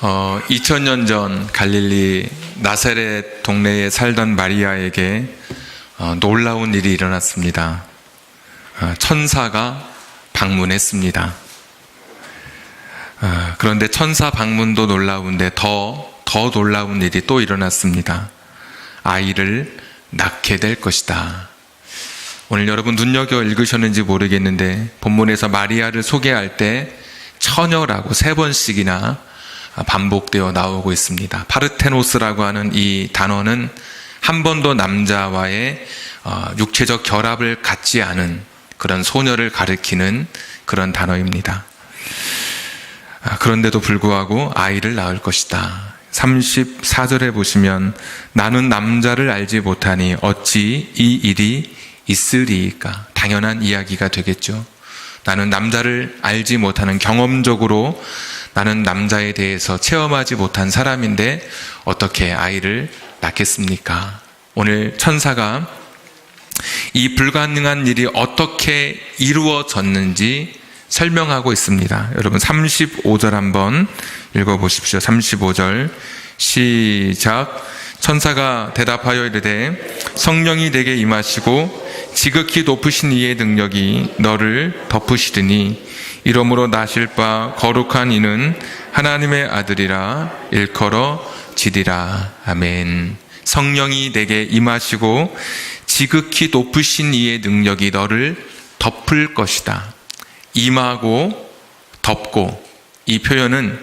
2000년 전 갈릴리 나사렛 동네에 살던 마리아에게 놀라운 일이 일어났습니다. 천사가 방문했습니다. 그런데 천사 방문도 놀라운데 더 놀라운 일이 또 일어났습니다. 아이를 낳게 될 것이다. 오늘 여러분 눈여겨 읽으셨는지 모르겠는데 본문에서 마리아를 소개할 때 처녀라고 3번씩이나 반복되어 나오고 있습니다. 파르테노스라고 하는 이 단어는 한 번도 남자와의 육체적 결합을 갖지 않은 그런 소녀를 가리키는 그런 단어입니다. 그런데도 불구하고 아이를 낳을 것이다. 34절에 보시면 나는 남자를 알지 못하니 어찌 이 일이 있으리이까. 당연한 이야기가 되겠죠. 나는 남자를 알지 못하는, 경험적으로 나는 남자에 대해서 체험하지 못한 사람인데 어떻게 아이를 낳겠습니까? 오늘 천사가 이 불가능한 일이 어떻게 이루어졌는지 설명하고 있습니다. 여러분 35절 한번 읽어보십시오. 35절 시작. 천사가 대답하여 이르되 성령이 내게 임하시고 지극히 높으신 이의 능력이 너를 덮으시리니 이러므로 나실 바 거룩한 이는 하나님의 아들이라 일컬어지리라. 아멘. 성령이 내게 임하시고 지극히 높으신 이의 능력이 너를 덮을 것이다. 임하고 덮고, 이 표현은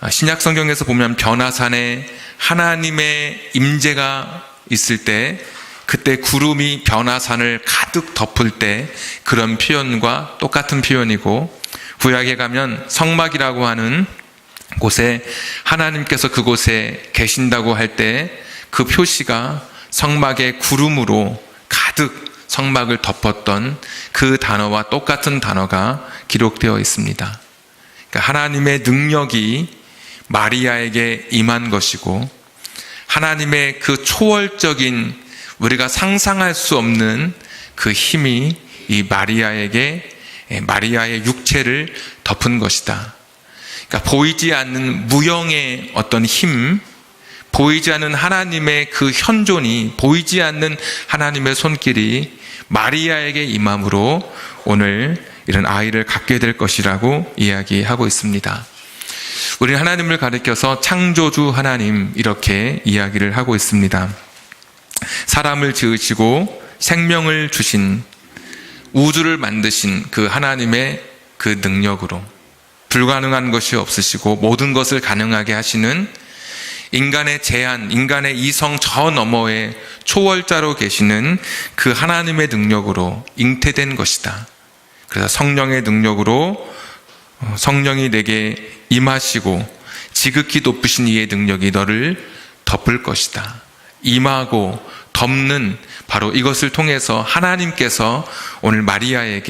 신약 성경에서 보면 변화산에 하나님의 임재가 있을 때, 그때 구름이 변화산을 가득 덮을 때 그런 표현과 똑같은 표현이고, 구약에 가면 성막이라고 하는 곳에 하나님께서 그곳에 계신다고 할 때 그 표시가 성막의 구름으로 가득 성막을 덮었던 그 단어와 똑같은 단어가 기록되어 있습니다. 그러니까 하나님의 능력이 마리아에게 임한 것이고, 하나님의 그 초월적인, 우리가 상상할 수 없는 그 힘이 이 마리아의 육체를 덮은 것이다. 그러니까 보이지 않는 무형의 어떤 힘, 보이지 않는 하나님의 그 현존이, 보이지 않는 하나님의 손길이 마리아에게 임함으로 오늘 이런 아이를 갖게 될 것이라고 이야기하고 있습니다. 우리는 하나님을 가리켜서 창조주 하나님, 이렇게 이야기를 하고 있습니다. 사람을 지으시고 생명을 주신, 우주를 만드신 그 하나님의 그 능력으로, 불가능한 것이 없으시고 모든 것을 가능하게 하시는 인간의 제한, 인간의 이성 저 너머에 초월자로 계시는 그 하나님의 능력으로 잉태된 것이다. 그래서 성령의 능력으로 성령이 내게 임하시고 지극히 높으신 이의 능력이 너를 덮을 것이다. 임하고 덮는, 바로 이것을 통해서 하나님께서 오늘 마리아의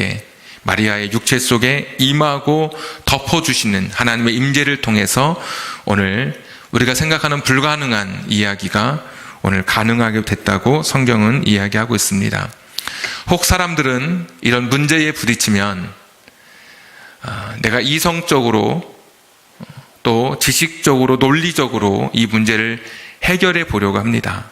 육체 속에 임하고 덮어주시는 하나님의 임재를 통해서 오늘 우리가 생각하는 불가능한 이야기가 오늘 가능하게 됐다고 성경은 이야기하고 있습니다. 혹 사람들은 이런 문제에 부딪히면 내가 이성적으로 또 지식적으로 논리적으로 이 문제를 해결해 보려고 합니다.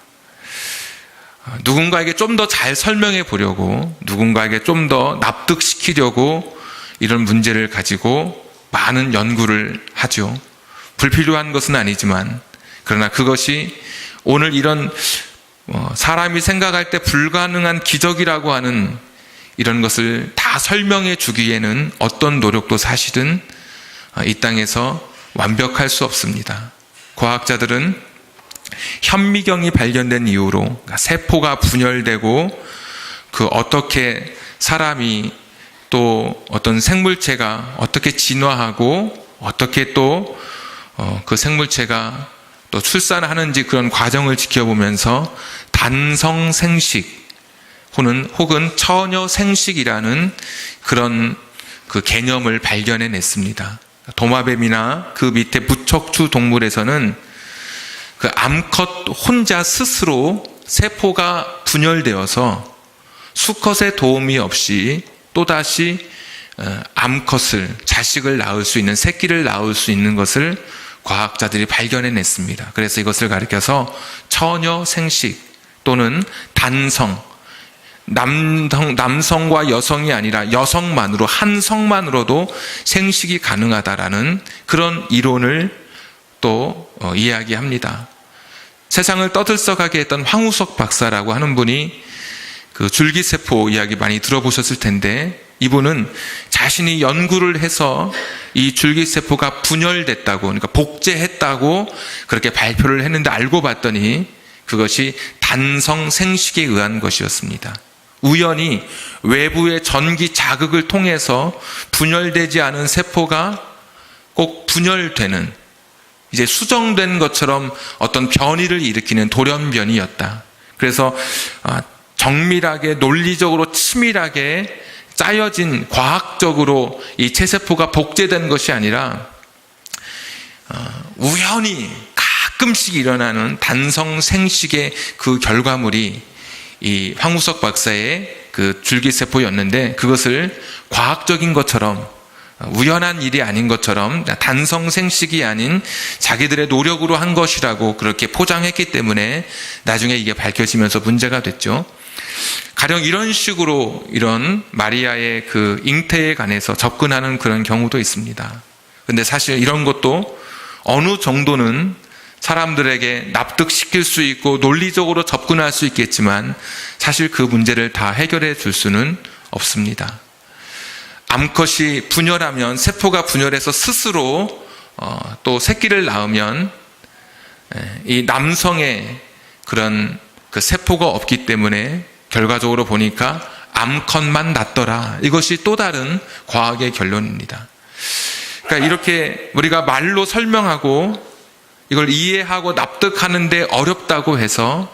누군가에게 좀 더 잘 설명해 보려고, 누군가에게 좀 더 납득시키려고 이런 문제를 가지고 많은 연구를 하죠. 불필요한 것은 아니지만, 그러나 그것이 오늘 이런 사람이 생각할 때 불가능한 기적이라고 하는 이런 것을 다 설명해 주기에는 어떤 노력도 사실은 이 땅에서 완벽할 수 없습니다. 과학자들은 현미경이 발견된 이후로 세포가 분열되고 그 어떻게 사람이 또 어떤 생물체가 어떻게 진화하고 어떻게 또 그 생물체가 또 출산하는지 그런 과정을 지켜보면서 단성생식 혹은 처녀생식이라는 그런 그 개념을 발견해냈습니다. 도마뱀이나 그 밑에 무척추 동물에서는 그 암컷 혼자 스스로 세포가 분열되어서 수컷의 도움이 없이 또다시 암컷을, 자식을 낳을 수 있는, 새끼를 낳을 수 있는 것을 과학자들이 발견해냈습니다. 그래서 이것을 가리켜서 처녀 생식 또는 단성, 남성과 여성이 아니라 여성만으로, 한 성만으로도 생식이 가능하다라는 그런 이론을 또 이야기합니다. 세상을 떠들썩하게 했던 황우석 박사라고 하는 분이 그 줄기세포 이야기 많이 들어보셨을 텐데, 이분은 자신이 연구를 해서 이 줄기세포가 분열됐다고, 그러니까 복제했다고 그렇게 발표를 했는데, 알고 봤더니 그것이 단성 생식에 의한 것이었습니다. 우연히 외부의 전기 자극을 통해서 분열되지 않은 세포가 꼭 분열되는, 이제 수정된 것처럼 어떤 변이를 일으키는 돌연변이였다. 그래서 정밀하게 논리적으로 치밀하게 짜여진, 과학적으로 이 체세포가 복제된 것이 아니라 우연히 가끔씩 일어나는 단성 생식의 그 결과물이 이 황우석 박사의 그 줄기세포였는데, 그것을 과학적인 것처럼, 우연한 일이 아닌 것처럼, 단성 생식이 아닌 자기들의 노력으로 한 것이라고 그렇게 포장했기 때문에 나중에 이게 밝혀지면서 문제가 됐죠. 가령 이런 식으로 이런 마리아의 그 잉태에 관해서 접근하는 그런 경우도 있습니다. 근데 사실 이런 것도 어느 정도는 사람들에게 납득시킬 수 있고 논리적으로 접근할 수 있겠지만, 사실 그 문제를 다 해결해 줄 수는 없습니다. 암컷이 분열하면, 세포가 분열해서 스스로 또 새끼를 낳으면 이 남성의 그런 그 세포가 없기 때문에 결과적으로 보니까 암컷만 낳더라. 이것이 또 다른 과학의 결론입니다. 그러니까 이렇게 우리가 말로 설명하고 이걸 이해하고 납득하는데 어렵다고 해서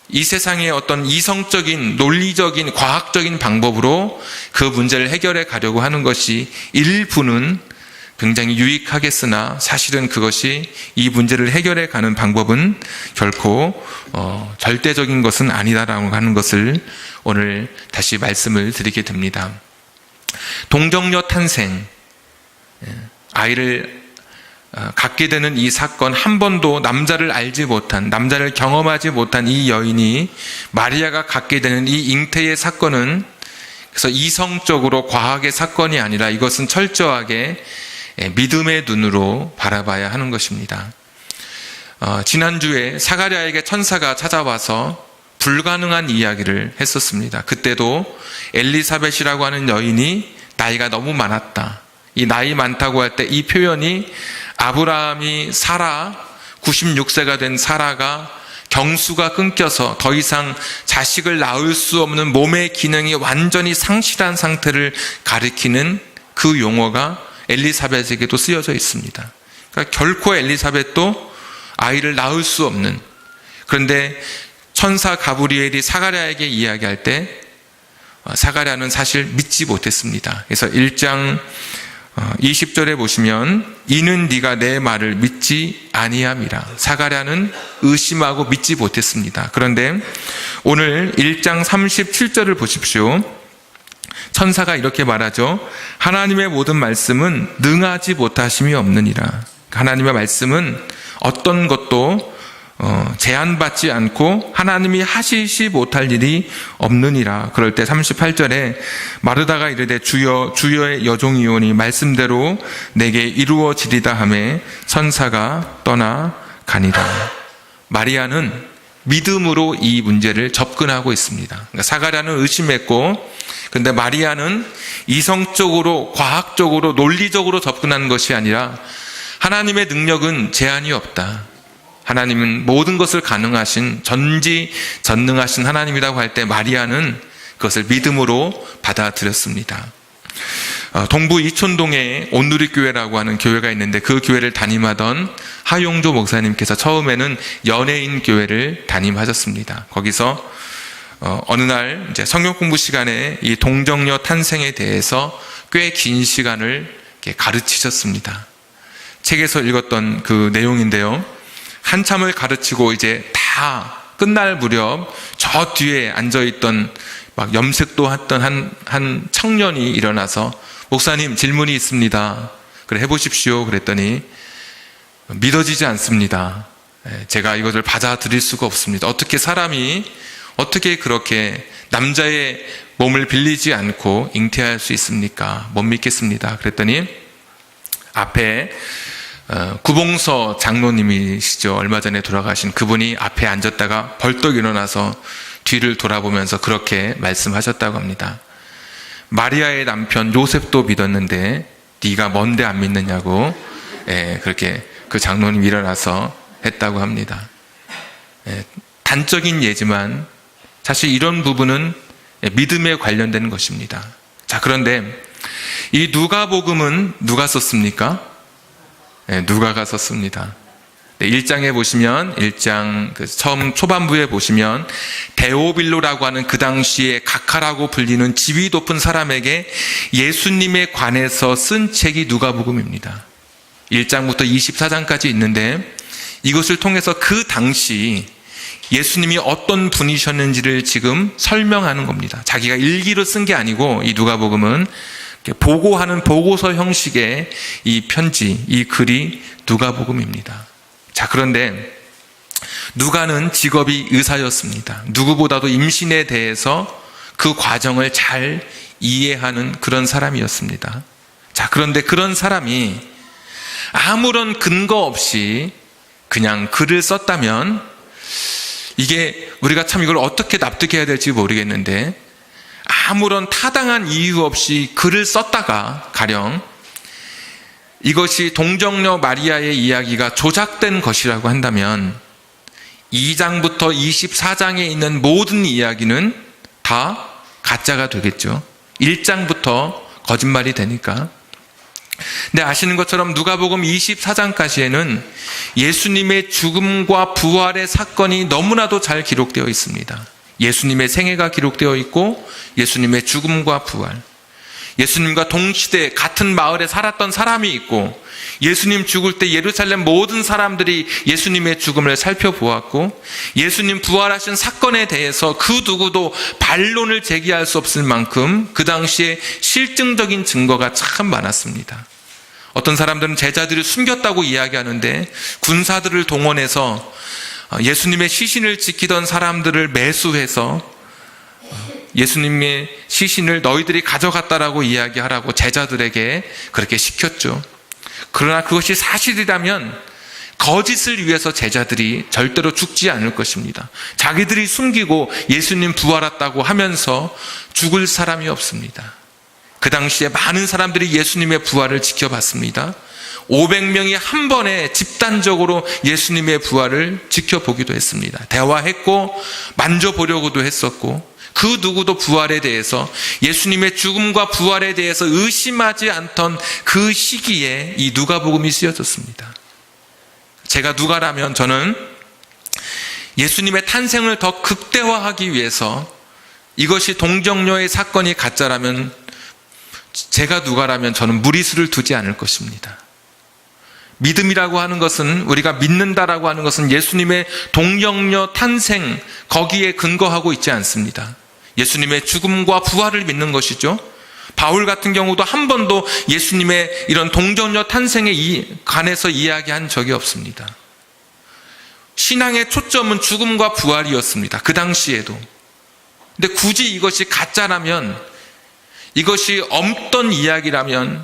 이 세상의 어떤 이성적인, 논리적인, 과학적인 방법으로 그 문제를 해결해 가려고 하는 것이 일부는 굉장히 유익하겠으나, 사실은 그것이 이 문제를 해결해 가는 방법은 결코 절대적인 것은 아니다라고 하는 것을 오늘 다시 말씀을 드리게 됩니다. 동정녀 탄생, 아이를 갖게 되는 이 사건, 한 번도 남자를 알지 못한, 남자를 경험하지 못한 이 여인이 마리아가 갖게 되는 이 잉태의 사건은, 그래서 이성적으로 과학의 사건이 아니라 이것은 철저하게 믿음의 눈으로 바라봐야 하는 것입니다. 지난주에 사가랴에게 천사가 찾아와서 불가능한 이야기를 했었습니다. 그때도 엘리사벳이라고 하는 여인이 나이가 너무 많았다. 이 나이 많다고 할 때 이 표현이 아브라함이 96세가 된 사라가 경수가 끊겨서 더 이상 자식을 낳을 수 없는 몸의 기능이 완전히 상실한 상태를 가리키는 그 용어가 엘리사벳에게도 쓰여져 있습니다. 그러니까 결코 엘리사벳도 아이를 낳을 수 없는, 그런데 천사 가브리엘이 사가랴에게 이야기할 때 사가랴는 사실 믿지 못했습니다. 그래서 1장 20절에 보시면, 이는 네가 내 말을 믿지 아니함이라. 사가랴는 의심하고 믿지 못했습니다. 그런데 오늘 1장 37절을 보십시오. 천사가 이렇게 말하죠. 하나님의 모든 말씀은 능하지 못하심이 없느니라. 하나님의 말씀은 어떤 것도 제한받지 않고 하나님이 하시지 못할 일이 없느니라. 그럴 때 38절에 마르다가 이르되 주여, 주여의 여종이오니 말씀대로 내게 이루어지리다 하매 천사가 떠나가니라. 마리아는 믿음으로 이 문제를 접근하고 있습니다. 그러니까 사가랴는 의심했고, 그런데 마리아는 이성적으로, 과학적으로, 논리적으로 접근하는 것이 아니라 하나님의 능력은 제한이 없다. 하나님은 모든 것을 가능하신, 전지전능하신 하나님이라고 할 때 마리아는 그것을 믿음으로 받아들였습니다. 동부 이촌동에 온누리교회라고 하는 교회가 있는데, 그 교회를 담임하던 하용조 목사님께서 처음에는 연예인 교회를 담임하셨습니다. 거기서 어느 날 이제 성경 공부 시간에 이 동정녀 탄생에 대해서 꽤 긴 시간을 가르치셨습니다. 책에서 읽었던 그 내용인데요. 한참을 가르치고 이제 다 끝날 무렵 저 뒤에 앉아있던 막 염색도 했던 한 청년이 일어나서 목사님 질문이 있습니다. 그래 해보십시오. 그랬더니 믿어지지 않습니다. 제가 이것을 받아들일 수가 없습니다. 어떻게 사람이 어떻게 그렇게 남자의 몸을 빌리지 않고 잉태할 수 있습니까? 못 믿겠습니다. 그랬더니 앞에 구봉서 장로님이시죠. 얼마 전에 돌아가신 그분이 앞에 앉았다가 벌떡 일어나서 뒤를 돌아보면서 그렇게 말씀하셨다고 합니다. 마리아의 남편 요셉도 믿었는데 네가 뭔데 안 믿느냐고 그렇게 그 장로님 일어나서 했다고 합니다. 단적인 예지만 사실 이런 부분은 믿음에 관련되는 것입니다. 자, 그런데 이 누가복음은 누가 썼습니까? 누가가 썼습니다. 1장에 보시면 1장 처음 초반부에 보시면 데오빌로라고 하는 그 당시에 각하라고 불리는 지위 높은 사람에게 예수님에 관해서 쓴 책이 누가복음입니다. 1장부터 24장까지 있는데 이것을 통해서 그 당시 예수님이 어떤 분이셨는지를 지금 설명하는 겁니다. 자기가 일기로 쓴 게 아니고 이 누가복음은 보고하는 보고서 형식의 이 편지, 이 글이 누가복음입니다. 자, 그런데 누가는 직업이 의사였습니다. 누구보다도 임신에 대해서 그 과정을 잘 이해하는 그런 사람이었습니다. 자, 그런데 그런 사람이 아무런 근거 없이 그냥 글을 썼다면 이게 우리가 참 이걸 어떻게 납득해야 될지 모르겠는데 아무런 타당한 이유 없이 글을 썼다가 가령 이것이 동정녀 마리아의 이야기가 조작된 것이라고 한다면 2장부터 24장에 있는 모든 이야기는 다 가짜가 되겠죠. 1장부터 거짓말이 되니까. 근데 아시는 것처럼 누가복음 24장까지에는 예수님의 죽음과 부활의 사건이 너무나도 잘 기록되어 있습니다. 예수님의 생애가 기록되어 있고 예수님의 죽음과 부활, 예수님과 동시대 같은 마을에 살았던 사람이 있고 예수님 죽을 때 예루살렘 모든 사람들이 예수님의 죽음을 살펴보았고 예수님 부활하신 사건에 대해서 그 누구도 반론을 제기할 수 없을 만큼 그 당시에 실증적인 증거가 참 많았습니다. 어떤 사람들은 제자들이 숨겼다고 이야기하는데 군사들을 동원해서 예수님의 시신을 지키던 사람들을 매수해서 예수님의 시신을 너희들이 가져갔다라고 이야기하라고 제자들에게 그렇게 시켰죠. 그러나 그것이 사실이라면 거짓을 위해서 제자들이 절대로 죽지 않을 것입니다. 자기들이 숨기고 예수님 부활했다고 하면서 죽을 사람이 없습니다. 그 당시에 많은 사람들이 예수님의 부활을 지켜봤습니다. 500명이 한 번에 집단적으로 예수님의 부활을 지켜보기도 했습니다. 대화했고 만져보려고도 했었고 그 누구도 부활에 대해서 예수님의 죽음과 부활에 대해서 의심하지 않던 그 시기에 이 누가복음이 쓰여졌습니다. 제가 누가라면 저는 예수님의 탄생을 더 극대화하기 위해서 이것이 동정녀의 사건이 가짜라면 제가 누가라면 저는 무리수를 두지 않을 것입니다. 믿음이라고 하는 것은 우리가 믿는다라고 하는 것은 예수님의 동정녀 탄생 거기에 근거하고 있지 않습니다. 예수님의 죽음과 부활을 믿는 것이죠. 바울 같은 경우도 한 번도 예수님의 이런 동정녀 탄생에 관해서 이야기한 적이 없습니다. 신앙의 초점은 죽음과 부활이었습니다. 그 당시에도. 근데 굳이 이것이 가짜라면, 이것이 없던 이야기라면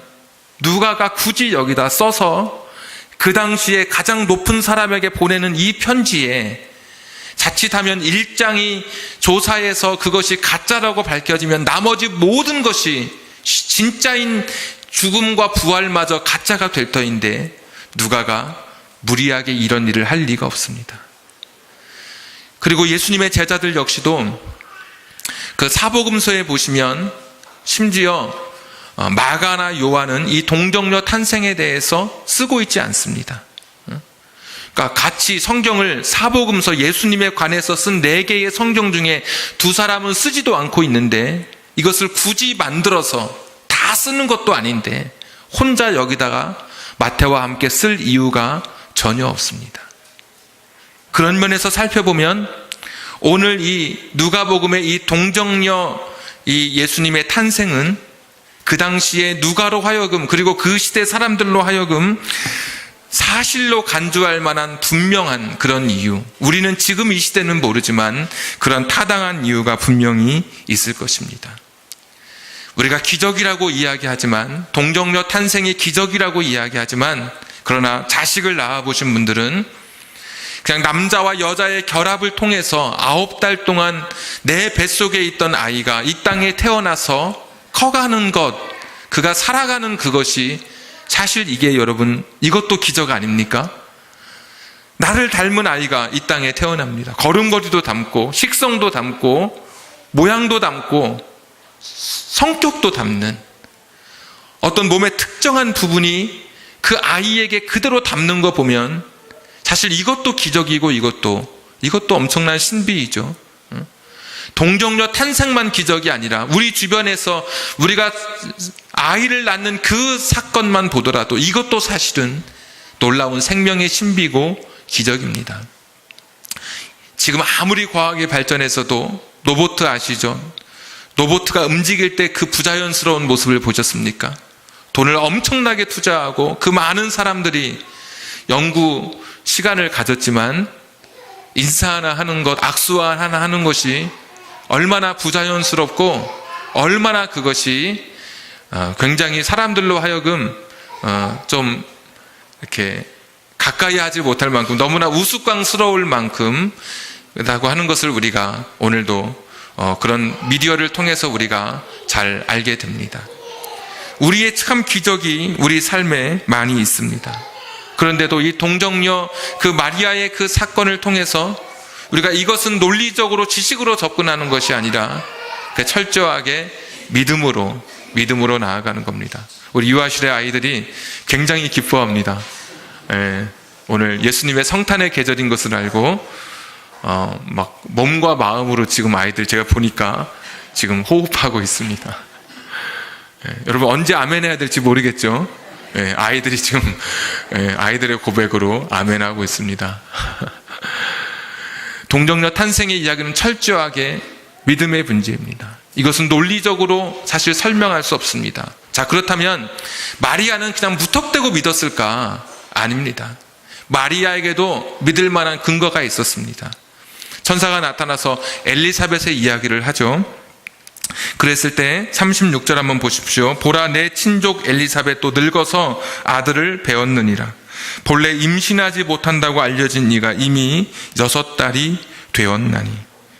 누가가 굳이 여기다 써서 그 당시에 가장 높은 사람에게 보내는 이 편지에 자칫하면 1장이 조사해서 그것이 가짜라고 밝혀지면 나머지 모든 것이 진짜인 죽음과 부활마저 가짜가 될 터인데 누가가 무리하게 이런 일을 할 리가 없습니다. 그리고 예수님의 제자들 역시도 그 사복음서에 보시면 심지어 마가나 요한은 이 동정녀 탄생에 대해서 쓰고 있지 않습니다. 그러니까 같이 성경을 사복음서 예수님에 관해서 쓴 4개의 성경 중에 2사람은 쓰지도 않고 있는데 이것을 굳이 만들어서 다 쓰는 것도 아닌데 혼자 여기다가 마태와 함께 쓸 이유가 전혀 없습니다. 그런 면에서 살펴보면 오늘 이 누가복음의 이 동정녀 이 예수님의 탄생은 그 당시에 누가로 하여금 그리고 그 시대 사람들로 하여금 사실로 간주할 만한 분명한 그런 이유, 우리는 지금 이 시대는 모르지만 그런 타당한 이유가 분명히 있을 것입니다. 우리가 기적이라고 이야기하지만, 동정녀 탄생이 기적이라고 이야기하지만, 그러나 자식을 낳아보신 분들은 그냥 남자와 여자의 결합을 통해서 9달 동안 내 뱃속에 있던 아이가 이 땅에 태어나서 커가는 것, 그가 살아가는 그것이 사실 이게 여러분, 이것도 기적 아닙니까? 나를 닮은 아이가 이 땅에 태어납니다. 걸음걸이도 닮고 식성도 닮고 모양도 닮고 성격도 닮는 어떤 몸의 특정한 부분이 그 아이에게 그대로 닮는 거 보면 사실 이것도 기적이고 이것도 엄청난 신비이죠. 동정녀 탄생만 기적이 아니라 우리 주변에서 우리가 아이를 낳는 그 사건만 보더라도 이것도 사실은 놀라운 생명의 신비고 기적입니다. 지금 아무리 과학이 발전해서도 로봇 아시죠? 로봇가 움직일 때 그 부자연스러운 모습을 보셨습니까? 돈을 엄청나게 투자하고 그 많은 사람들이 연구 시간을 가졌지만 인사 하나 하는 것, 악수 하나 하는 것이 얼마나 부자연스럽고 얼마나 그것이 굉장히 사람들로 하여금 좀 이렇게 가까이 하지 못할 만큼 너무나 우스꽝스러울 만큼 라고 하는 것을 우리가 오늘도 그런 미디어를 통해서 우리가 잘 알게 됩니다. 우리의 참 기적이 우리 삶에 많이 있습니다. 그런데도 이 동정녀 그 마리아의 그 사건을 통해서 우리가 이것은 논리적으로 지식으로 접근하는 것이 아니라 철저하게 믿음으로 나아가는 겁니다. 우리 유아실의 아이들이 굉장히 기뻐합니다. 오늘 예수님의 성탄의 계절인 것을 알고 막 몸과 마음으로 지금 아이들 제가 보니까 지금 호흡하고 있습니다. 여러분 언제 아멘 해야 될지 모르겠죠? 아이들이 지금 아이들의 고백으로 아멘하고 있습니다. 동정녀 탄생의 이야기는 철저하게 믿음의 문제입니다. 이것은 논리적으로 사실 설명할 수 없습니다. 자, 그렇다면 마리아는 그냥 무턱대고 믿었을까? 아닙니다. 마리아에게도 믿을 만한 근거가 있었습니다. 천사가 나타나서 엘리사벳의 이야기를 하죠. 그랬을 때 36절 한번 보십시오. 보라, 내 친족 엘리사벳도 늙어서 아들을 배웠느니라. 본래 임신하지 못한다고 알려진 이가 이미 6달이 되었나니.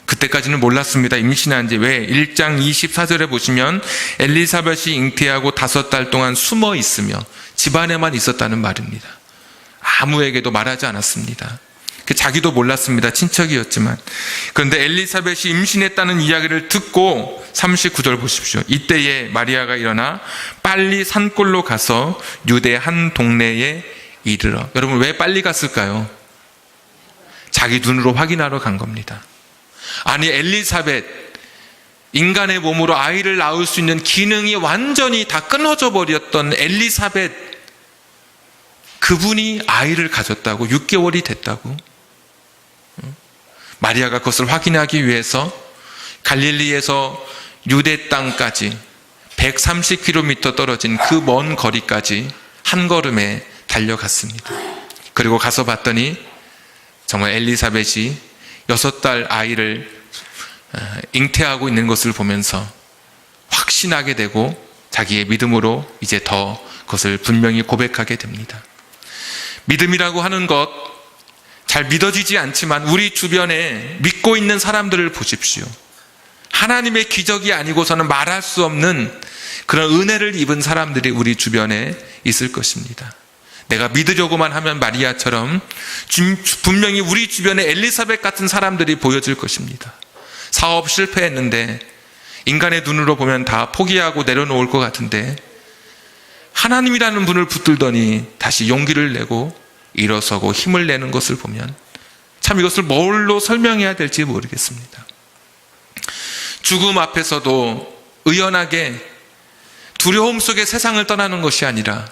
그때까지는 몰랐습니다. 임신한지. 왜? 1장 24절에 보시면 엘리사벳이 잉태하고 5달 동안 숨어 있으며 집안에만 있었다는 말입니다. 아무에게도 말하지 않았습니다. 자기도 몰랐습니다. 친척이었지만. 그런데 엘리사벳이 임신했다는 이야기를 듣고 39절 보십시오. 이때에 마리아가 일어나 빨리 산골로 가서 유대 한 동네에 이르러. 여러분 왜 빨리 갔을까요? 자기 눈으로 확인하러 간 겁니다. 아니 엘리사벳, 인간의 몸으로 아이를 낳을 수 있는 기능이 완전히 다 끊어져 버렸던 엘리사벳, 그분이 아이를 가졌다고, 6개월이 됐다고. 마리아가 그것을 확인하기 위해서 갈릴리에서 유대 땅까지 130km 떨어진 그 먼 거리까지 한 걸음에 달려갔습니다. 그리고 가서 봤더니 정말 엘리사벳이 6달 아이를 잉태하고 있는 것을 보면서 확신하게 되고 자기의 믿음으로 이제 더 그것을 분명히 고백하게 됩니다. 믿음이라고 하는 것 잘 믿어지지 않지만 우리 주변에 믿고 있는 사람들을 보십시오. 하나님의 기적이 아니고서는 말할 수 없는 그런 은혜를 입은 사람들이 우리 주변에 있을 것입니다. 내가 믿으려고만 하면 마리아처럼 분명히 우리 주변에 엘리사벳 같은 사람들이 보여질 것입니다. 사업 실패했는데 인간의 눈으로 보면 다 포기하고 내려놓을 것 같은데 하나님이라는 분을 붙들더니 다시 용기를 내고 일어서고 힘을 내는 것을 보면 참 이것을 뭘로 설명해야 될지 모르겠습니다. 죽음 앞에서도 의연하게 두려움 속에 세상을 떠나는 것이 아니라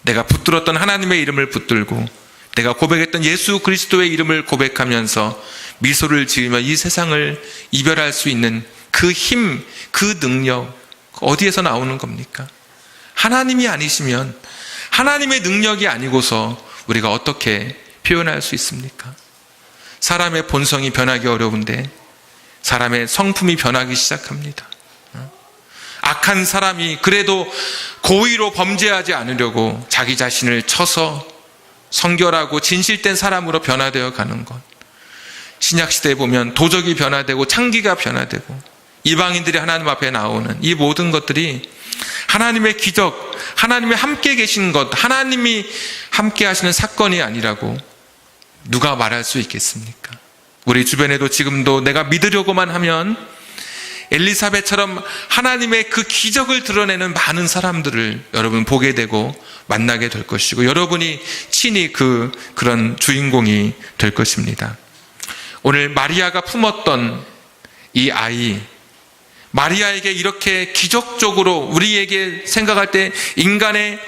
내가 붙들었던 하나님의 이름을 붙들고 내가 고백했던 예수 그리스도의 이름을 고백하면서 미소를 지으며 이 세상을 이별할 수 있는 그 힘, 그 능력 어디에서 나오는 겁니까? 하나님이 아니시면, 하나님의 능력이 아니고서 우리가 어떻게 표현할 수 있습니까? 사람의 본성이 변하기 어려운데 사람의 성품이 변하기 시작합니다. 악한 사람이 그래도 고의로 범죄하지 않으려고 자기 자신을 쳐서 성결하고 진실된 사람으로 변화되어 가는 것. 신약시대에 보면 도적이 변화되고 창기가 변화되고 이방인들이 하나님 앞에 나오는 이 모든 것들이 하나님의 기적, 하나님의 함께 계신 것, 하나님이 함께 하시는 사건이 아니라고 누가 말할 수 있겠습니까? 우리 주변에도 지금도 내가 믿으려고만 하면 엘리사벳처럼 하나님의 그 기적을 드러내는 많은 사람들을 여러분 보게 되고 만나게 될 것이고 여러분이 친히 그런 주인공이 될 것입니다. 오늘 마리아가 품었던 이 아이, 마리아에게 이렇게 기적적으로 우리에게 생각할 때 인간의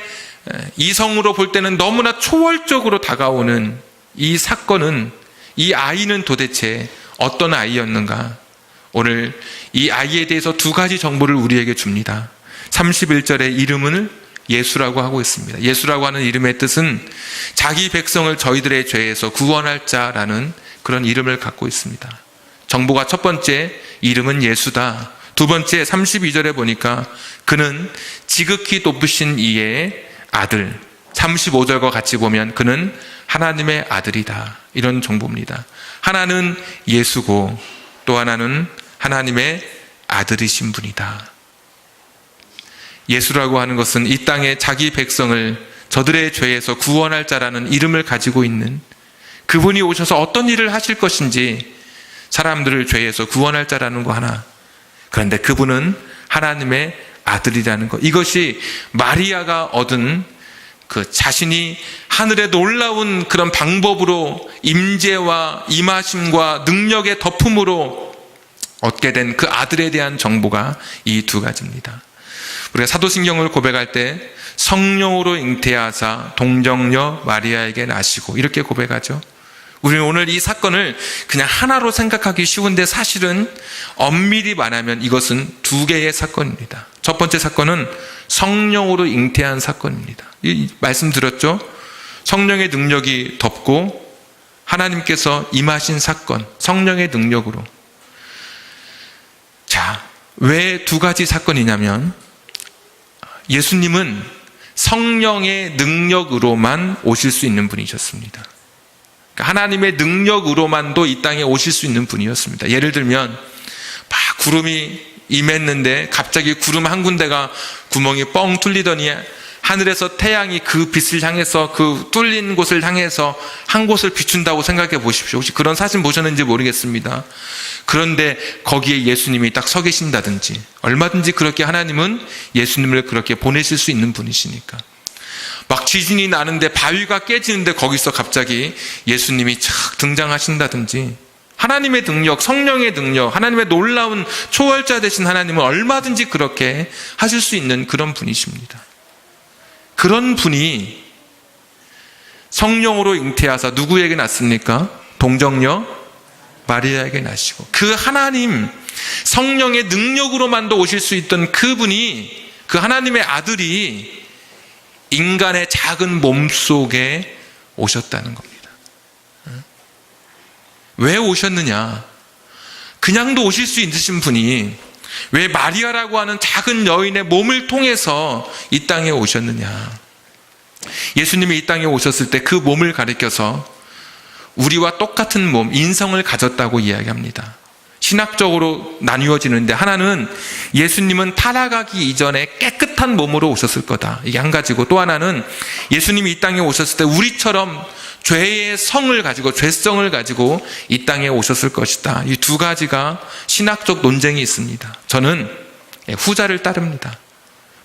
이성으로 볼 때는 너무나 초월적으로 다가오는 이 사건은, 이 아이는 도대체 어떤 아이였는가? 오늘 이 아이에 대해서 두 가지 정보를 우리에게 줍니다. 31절의 이름은 예수라고 하고 있습니다. 예수라고 하는 이름의 뜻은 자기 백성을 저희들의 죄에서 구원할 자라는 그런 이름을 갖고 있습니다. 정보가 첫 번째, 이름은 예수다. 두 번째, 32절에 보니까 그는 지극히 높으신 이의 아들. 35절과 같이 보면 그는 하나님의 아들이다. 이런 정보입니다. 하나는 예수고 또 하나는 하나님의 아들이신 분이다. 예수라고 하는 것은 이 땅에 자기 백성을 저들의 죄에서 구원할 자라는 이름을 가지고 있는 그분이 오셔서 어떤 일을 하실 것인지 사람들을 죄에서 구원할 자라는 거 하나. 그런데 그분은 하나님의 아들이라는 것. 이것이 마리아가 얻은 그 자신이 하늘의 놀라운 그런 방법으로 임재와 임하심과 능력의 덮음으로 얻게 된 그 아들에 대한 정보가 이 두 가지입니다. 우리가 사도신경을 고백할 때 성령으로 잉태하사 동정녀 마리아에게 나시고 이렇게 고백하죠. 우리는 오늘 이 사건을 그냥 하나로 생각하기 쉬운데 사실은 엄밀히 말하면 이것은 두 개의 사건입니다. 첫 번째 사건은 성령으로 잉태한 사건입니다. 이 말씀 드렸죠? 성령의 능력이 덮고 하나님께서 임하신 사건, 성령의 능력으로. 자, 왜 두 가지 사건이냐면 예수님은 성령의 능력으로만 오실 수 있는 분이셨습니다. 하나님의 능력으로만도 이 땅에 오실 수 있는 분이었습니다. 예를 들면 막 구름이 임했는데 갑자기 구름 한 군데가 구멍이 뻥 뚫리더니 하늘에서 태양이 그 빛을 향해서 그 뚫린 곳을 향해서 한 곳을 비춘다고 생각해 보십시오. 혹시 그런 사진 보셨는지 모르겠습니다. 그런데 거기에 예수님이 딱 서 계신다든지 얼마든지 그렇게 하나님은 예수님을 그렇게 보내실 수 있는 분이시니까. 막 지진이 나는데 바위가 깨지는데 거기서 갑자기 예수님이 착 등장하신다든지 하나님의 능력, 성령의 능력, 하나님의 놀라운 초월자 되신 하나님은 얼마든지 그렇게 하실 수 있는 그런 분이십니다. 그런 분이 성령으로 잉태하사 누구에게 낳습니까? 동정녀 마리아에게 낳으시고 그 하나님 성령의 능력으로만도 오실 수 있던 그분이, 그 하나님의 아들이 인간의 작은 몸속에 오셨다는 겁니다. 왜 오셨느냐? 그냥도 오실 수 있으신 분이 왜 마리아라고 하는 작은 여인의 몸을 통해서 이 땅에 오셨느냐? 예수님이 이 땅에 오셨을 때 그 몸을 가리켜서 우리와 똑같은 몸, 인성을 가졌다고 이야기합니다. 신학적으로 나뉘어지는데 하나는 예수님은 타락하기 이전에 깨끗한 몸으로 오셨을 거다. 이게 한 가지고, 또 하나는 예수님이 이 땅에 오셨을 때 우리처럼 죄의 성을 가지고, 죄성을 가지고 이 땅에 오셨을 것이다. 이 두 가지가 신학적 논쟁이 있습니다. 저는 후자를 따릅니다.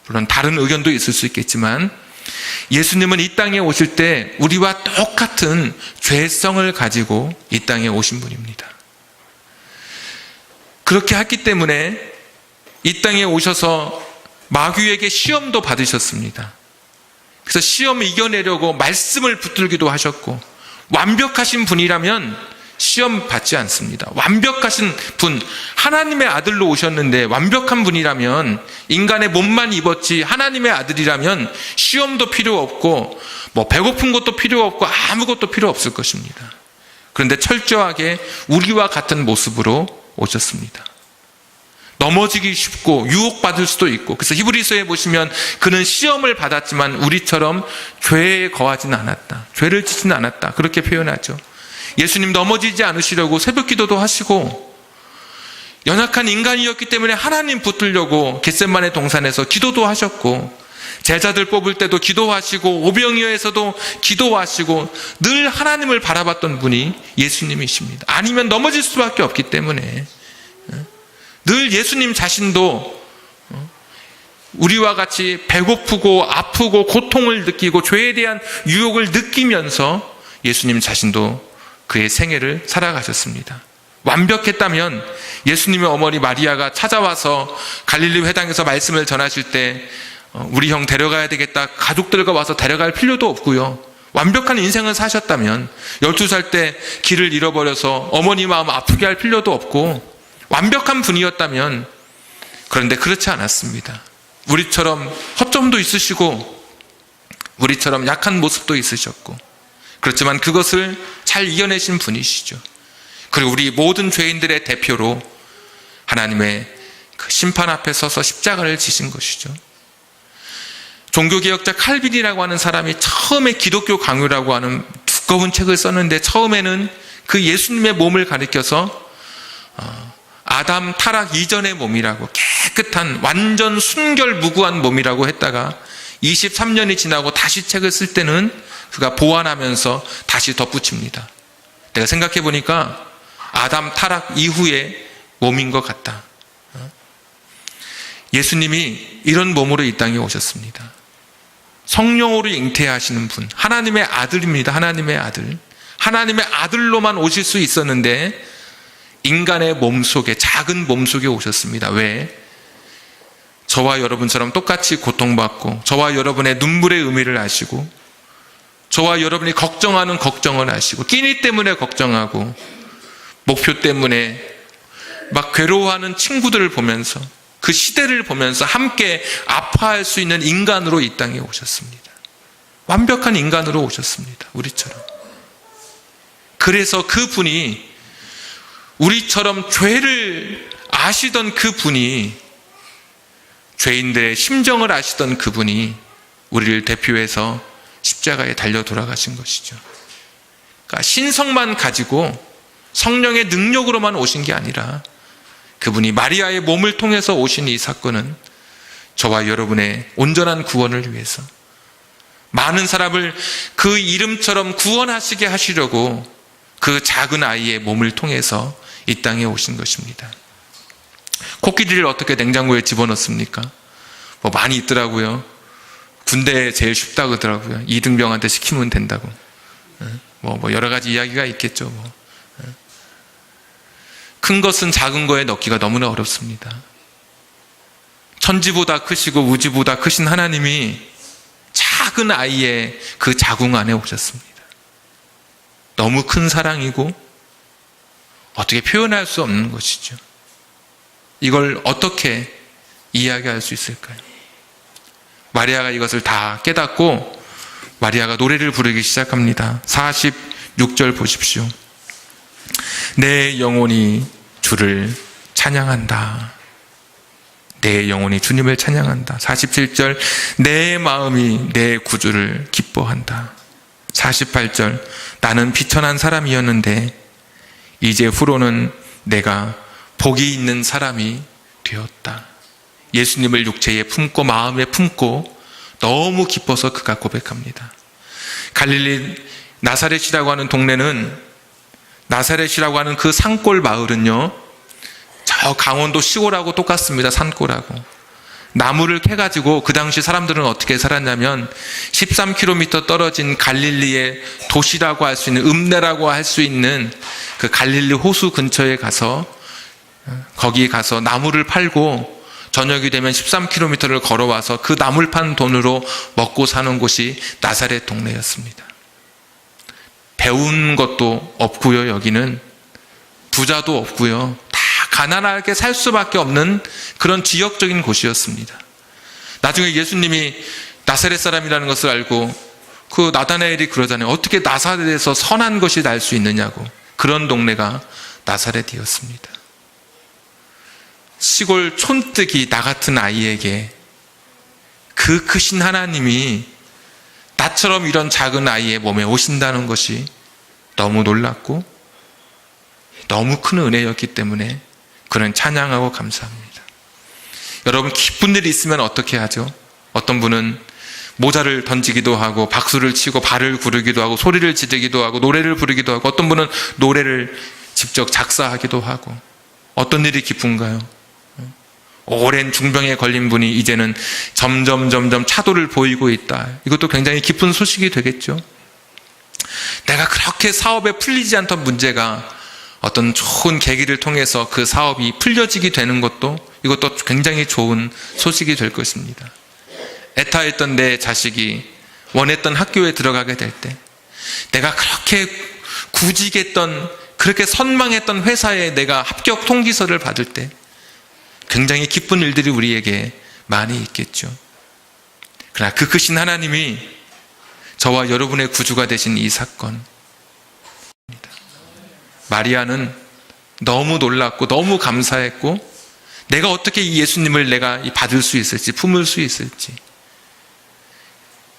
물론 다른 의견도 있을 수 있겠지만 예수님은 이 땅에 오실 때 우리와 똑같은 죄성을 가지고 이 땅에 오신 분입니다. 그렇게 했기 때문에 이 땅에 오셔서 마귀에게 시험도 받으셨습니다. 그래서 시험을 이겨내려고 말씀을 붙들기도 하셨고, 완벽하신 분이라면 시험 받지 않습니다. 완벽하신 분, 하나님의 아들로 오셨는데 완벽한 분이라면, 인간의 몸만 입었지 하나님의 아들이라면 시험도 필요 없고 뭐 배고픈 것도 필요 없고 아무것도 필요 없을 것입니다. 그런데 철저하게 우리와 같은 모습으로 오셨습니다. 넘어지기 쉽고 유혹받을 수도 있고, 그래서 히브리서에 보시면 그는 시험을 받았지만 우리처럼 죄에 거하지는 않았다, 죄를 짓지는 않았다, 그렇게 표현하죠. 예수님 넘어지지 않으시려고 새벽 기도도 하시고, 연약한 인간이었기 때문에 하나님 붙들려고 겟세마네 동산에서 기도도 하셨고, 제자들 뽑을 때도 기도하시고, 오병이어에서도 기도하시고, 늘 하나님을 바라봤던 분이 예수님이십니다. 아니면 넘어질 수밖에 없기 때문에 늘 예수님 자신도 우리와 같이 배고프고 아프고 고통을 느끼고 죄에 대한 유혹을 느끼면서 예수님 자신도 그의 생애를 살아가셨습니다. 완벽했다면 예수님의 어머니 마리아가 찾아와서 갈릴리 회당에서 말씀을 전하실 때 우리 형 데려가야 되겠다, 가족들과 와서 데려갈 필요도 없고요. 완벽한 인생을 사셨다면 12살 때 길을 잃어버려서 어머니 마음 아프게 할 필요도 없고 완벽한 분이었다면, 그런데 그렇지 않았습니다. 우리처럼 허점도 있으시고 우리처럼 약한 모습도 있으셨고, 그렇지만 그것을 잘 이겨내신 분이시죠. 그리고 우리 모든 죄인들의 대표로 하나님의 그 심판 앞에 서서 십자가를 지신 것이죠. 종교개혁자 칼빈이라고 하는 사람이 처음에 기독교 강요라고 하는 두꺼운 책을 썼는데, 처음에는 그 예수님의 몸을 가리켜서 아담 타락 이전의 몸이라고, 깨끗한 완전 순결무구한 몸이라고 했다가 23년이 지나고 다시 책을 쓸 때는 그가 보완하면서 다시 덧붙입니다. 내가 생각해 보니까 아담 타락 이후의 몸인 것 같다. 예수님이 이런 몸으로 이 땅에 오셨습니다. 성령으로 잉태하시는 분, 하나님의 아들입니다. 하나님의 아들. 하나님의 아들로만 오실 수 있었는데 인간의 몸속에, 작은 몸속에 오셨습니다. 왜? 저와 여러분처럼 똑같이 고통받고, 저와 여러분의 눈물의 의미를 아시고, 저와 여러분이 걱정하는 걱정을 아시고, 끼니 때문에 걱정하고, 목표 때문에 막 괴로워하는 친구들을 보면서, 그 시대를 보면서 함께 아파할 수 있는 인간으로 이 땅에 오셨습니다. 완벽한 인간으로 오셨습니다. 우리처럼. 그래서 그 분이, 우리처럼 죄를 아시던 그 분이, 죄인들의 심정을 아시던 그분이 우리를 대표해서 십자가에 달려 돌아가신 것이죠. 그러니까 신성만 가지고 성령의 능력으로만 오신 게 아니라, 그분이 마리아의 몸을 통해서 오신 이 사건은 저와 여러분의 온전한 구원을 위해서, 많은 사람을 그 이름처럼 구원하시게 하시려고 그 작은 아이의 몸을 통해서 이 땅에 오신 것입니다. 코끼리를 어떻게 냉장고에 집어넣습니까? 뭐 많이 있더라고요. 군대에 제일 쉽다고 하더라고요. 이등병한테 시키면 된다고. 뭐 여러 가지 이야기가 있겠죠. 큰 것은 작은 거에 넣기가 너무나 어렵습니다. 천지보다 크시고 우주보다 크신 하나님이 작은 아이의 그 자궁 안에 오셨습니다. 너무 큰 사랑이고 어떻게 표현할 수 없는 것이죠. 이걸 어떻게 이야기할 수 있을까요? 마리아가 이것을 다 깨닫고 마리아가 노래를 부르기 시작합니다. 46절 보십시오. 내 영혼이 주를 찬양한다. 내 영혼이 주님을 찬양한다. 47절, 내 마음이 내 구주를 기뻐한다. 48절, 나는 비천한 사람이었는데 이제 후로는 내가 복이 있는 사람이 되었다. 예수님을 육체에 품고 마음에 품고 너무 기뻐서 그가 고백합니다. 갈릴리 나사렛이라고 하는 동네는, 나사렛이라고 하는 그 산골 마을은요, 저 강원도 시골하고 똑같습니다. 산골하고. 나무를 캐가지고 그 당시 사람들은 어떻게 살았냐면 13km 떨어진 갈릴리의 도시라고 할 수 있는, 읍내라고 할 수 있는 그 갈릴리 호수 근처에 가서, 거기 가서 나무를 팔고 저녁이 되면 13km를 걸어와서 그 나물 판 돈으로 먹고 사는 곳이 나사렛 동네였습니다. 배운 것도 없고요. 여기는 부자도 없고요. 다 가난하게 살 수밖에 없는 그런 지역적인 곳이었습니다. 나중에 예수님이 나사렛 사람이라는 것을 알고 그 나다나엘이 그러잖아요. 어떻게 나사렛에서 선한 것이 날 수 있느냐고. 그런 동네가 나사렛이었습니다. 시골 촌뜨기 나 같은 아이에게 그 크신 하나님이 나처럼 이런 작은 아이의 몸에 오신다는 것이 너무 놀랍고 너무 큰 은혜였기 때문에 그는 찬양하고 감사합니다. 여러분, 기쁜 일이 있으면 어떻게 하죠? 어떤 분은 모자를 던지기도 하고 박수를 치고 발을 구르기도 하고 소리를 지르기도 하고 노래를 부르기도 하고 어떤 분은 노래를 직접 작사하기도 하고. 어떤 일이 기쁜가요? 오랜 중병에 걸린 분이 이제는 점점 차도를 보이고 있다. 이것도 굉장히 기쁜 소식이 되겠죠. 내가 그렇게 사업에 풀리지 않던 문제가 어떤 좋은 계기를 통해서 그 사업이 풀려지게 되는 것도 이것도 굉장히 좋은 소식이 될 것입니다. 애타했던 내 자식이 원했던 학교에 들어가게 될 때, 내가 그렇게 구직했던, 그렇게 선망했던 회사에 내가 합격 통지서를 받을 때 굉장히 기쁜 일들이 우리에게 많이 있겠죠. 그러나 그 크신 하나님이 저와 여러분의 구주가 되신 이 사건, 마리아는 너무 놀랐고 너무 감사했고 내가 어떻게 이 예수님을 내가 받을 수 있을지, 품을 수 있을지.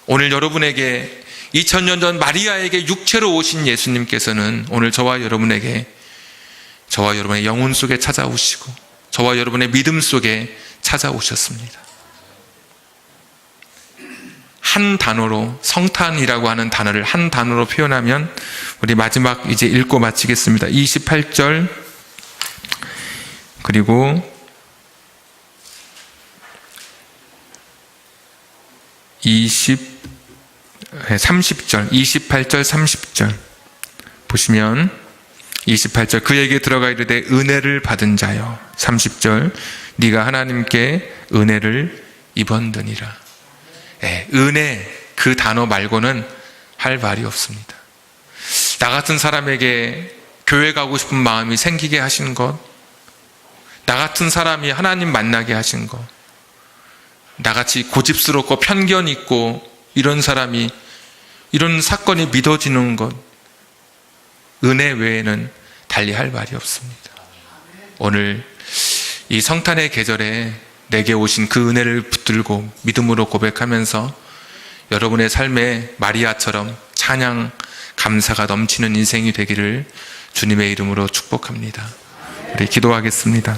오늘 여러분에게 2000년 전 마리아에게 육체로 오신 예수님께서는 오늘 저와 여러분에게, 저와 여러분의 영혼 속에 찾아오시고 저와 여러분의 믿음 속에 찾아오셨습니다. 한 단어로, 성탄이라고 하는 단어를 한 단어로 표현하면 우리 마지막 이제 읽고 마치겠습니다. 28절 그리고 30절, 28절, 30절 보시면 28절 그에게 들어가 이르되 은혜를 받은 자여. 30절 네가 하나님께 은혜를 입었느니라. 은혜 그 단어 말고는 할 말이 없습니다. 나 같은 사람에게 교회 가고 싶은 마음이 생기게 하신 것, 나 같은 사람이 하나님 만나게 하신 것, 나같이 고집스럽고 편견 있고 이런 사람이, 이런 사건이 믿어지는 것, 은혜 외에는 달리 할 말이 없습니다. 오늘 이 성탄의 계절에 내게 오신 그 은혜를 붙들고 믿음으로 고백하면서 여러분의 삶에 마리아처럼 찬양, 감사가 넘치는 인생이 되기를 주님의 이름으로 축복합니다. 우리 기도하겠습니다.